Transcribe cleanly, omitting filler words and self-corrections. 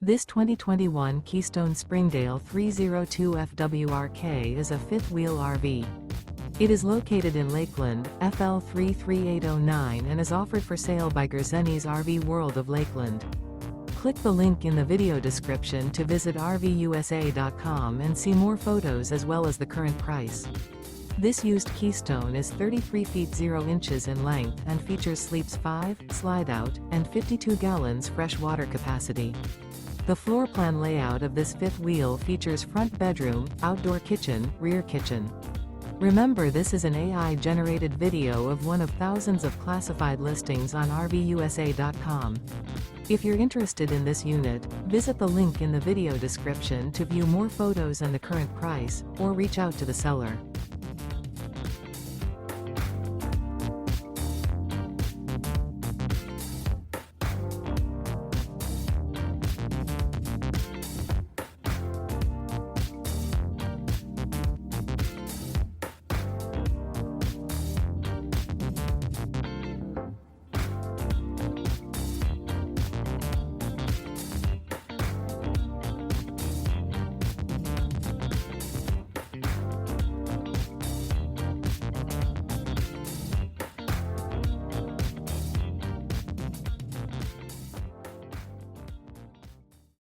This 2021 Keystone Springdale 302 FWRK is a fifth-wheel RV. It is located in Lakeland, FL 33809 and is offered for sale by Gerzeny's RV World of Lakeland. Click the link in the video description to visit RVUSA.com and see more photos as well as the current price. This used Keystone is 33 feet 0 inches in length and features sleeps 5, slide-out, and 52 gallons fresh water capacity. The floor plan layout of this fifth wheel features front bedroom, outdoor kitchen, rear kitchen. Remember, this is an AI-generated video of one of thousands of classified listings on RVUSA.com. If you're interested in this unit, visit the link in the video description to view more photos and the current price, or reach out to the seller.